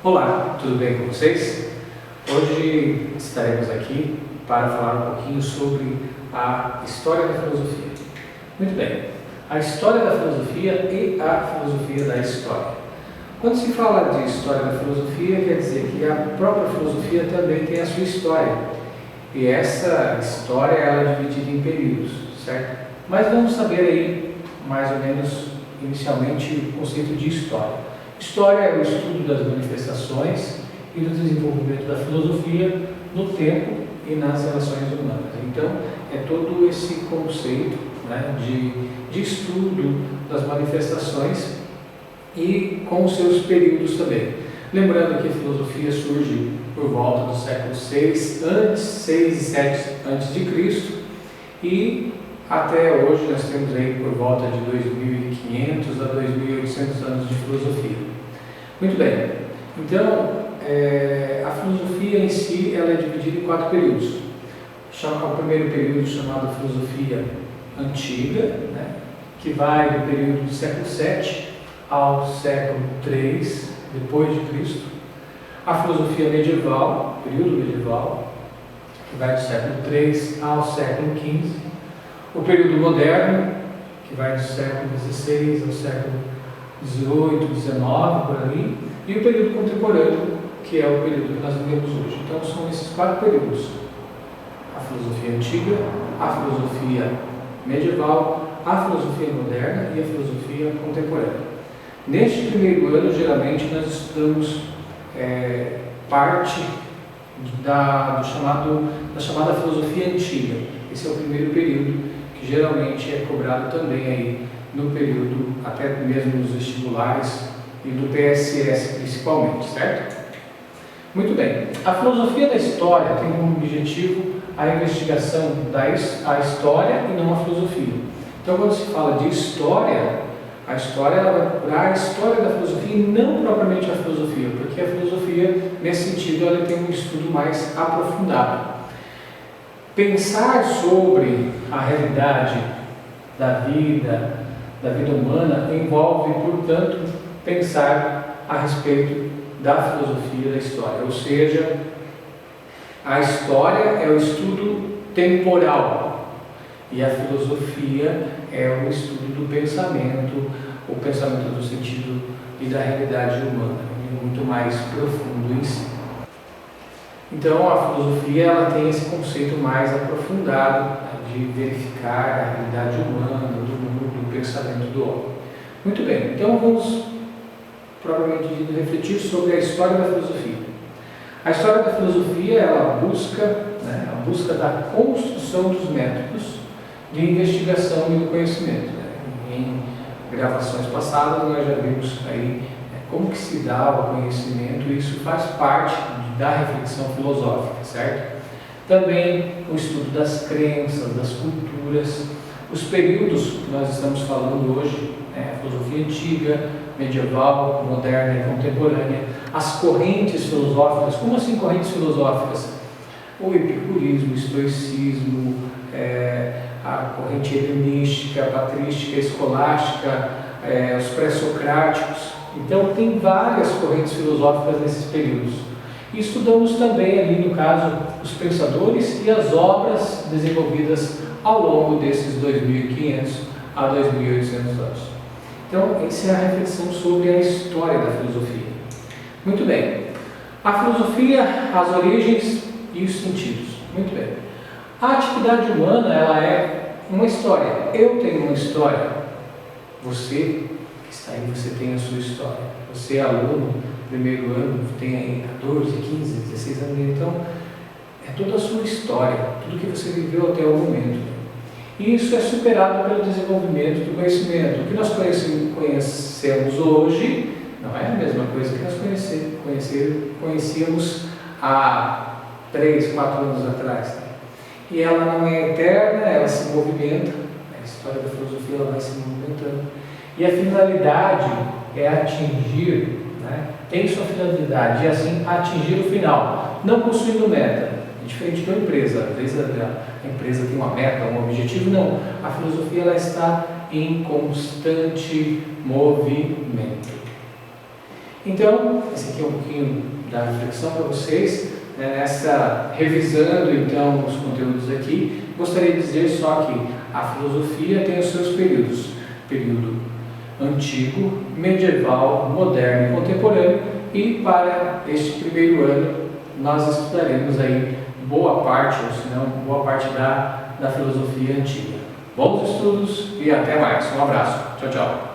Olá, tudo bem com vocês? Hoje estaremos aqui para falar um pouquinho sobre a história da filosofia. Muito bem, a história da filosofia e a filosofia da história. Quando se fala de história da filosofia, quer dizer que a própria filosofia também tem a sua história. E essa história ela é dividida em períodos, certo? Mas vamos saber aí, mais ou menos, inicialmente, o conceito de história. História é o estudo das manifestações e do desenvolvimento da filosofia no tempo e nas relações humanas. Então, é todo esse conceito, né, de estudo das manifestações e com os seus períodos também. Lembrando que a filosofia surge por volta do século 6 e 7 a.C. e até hoje nós temos aí por volta de 2.500 a 2.800 anos de filosofia. Muito bem, então a filosofia em si ela é dividida em 4 períodos. O primeiro período chamado filosofia antiga, né, que vai do período do século 7 ao século 3 depois de Cristo. A filosofia medieval, período medieval, que vai do século 3 ao século 15. O período moderno, que vai do século 16 ao século 18, 19, por ali, e o período contemporâneo, que é o período que nós vivemos hoje. Então são esses 4 períodos: a filosofia antiga, a filosofia medieval, a filosofia moderna e a filosofia contemporânea. Neste primeiro ano, geralmente, nós estudamos parte da chamada filosofia antiga. Esse é o primeiro período, que geralmente é cobrado também aí no período, até mesmo nos vestibulares e do PSS principalmente, certo? Muito bem, a filosofia da história tem como objetivo a investigação da história e não a filosofia. Então, quando se fala de história, a história ela vai procurar a história da filosofia e não propriamente a filosofia, porque a filosofia, nesse sentido, ela tem um estudo mais aprofundado. Pensar sobre a realidade da vida humana envolve, portanto, pensar a respeito da filosofia da história, ou seja, a história é o estudo temporal e a filosofia é o estudo do pensamento, o pensamento do sentido e da realidade humana, muito mais profundo em si. Então, a filosofia ela tem esse conceito mais aprofundado de verificar a realidade humana, do mundo, do pensamento do homem. Muito bem, então vamos, propriamente dito, refletir sobre a história da filosofia. A história da filosofia ela busca, a busca da construção dos métodos de investigação e do conhecimento. Em gravações passadas nós já vimos aí como que se dá o conhecimento, e isso faz parte da reflexão filosófica, certo? Também o estudo das crenças, das culturas, os períodos que nós estamos falando hoje, a filosofia antiga, medieval, moderna e contemporânea, as correntes filosóficas. Como assim correntes filosóficas? O epicurismo, o estoicismo, a corrente helenística, a patrística, a escolástica, os pré-socráticos. Então tem várias correntes filosóficas nesses períodos. E estudamos também ali, no caso, os pensadores e as obras desenvolvidas ao longo desses 2.500 a 2.800 anos. Então, essa é a reflexão sobre a história da filosofia. Muito bem. A filosofia, as origens e os sentidos. Muito bem. A atividade humana, ela é uma história. Eu tenho uma história. Você que está aí, você tem a sua história. Você é aluno, primeiro ano, tem aí 14, 15, 16 anos, então é toda a sua história, tudo que você viveu até o momento. E isso é superado pelo desenvolvimento do conhecimento. O que nós conhecemos hoje não é a mesma coisa que nós conhecíamos há 3, 4 anos atrás. E ela não é eterna, ela se movimenta. A história da filosofia ela vai se movimentando. E a finalidade é atingir, tem sua finalidade, e assim atingir o final, não possuindo meta. Diferente de uma empresa, às vezes a empresa tem uma meta, um objetivo, não. A filosofia ela está em constante movimento. Então, esse aqui é um pouquinho da reflexão para vocês, né, revisando então os conteúdos aqui. Gostaria de dizer só que a filosofia tem os seus períodos: período antigo, medieval, moderno e contemporâneo, e para este primeiro ano nós estudaremos aí boa parte, ou se não, boa parte da filosofia antiga. Bons estudos e até mais. Um abraço. Tchau, tchau.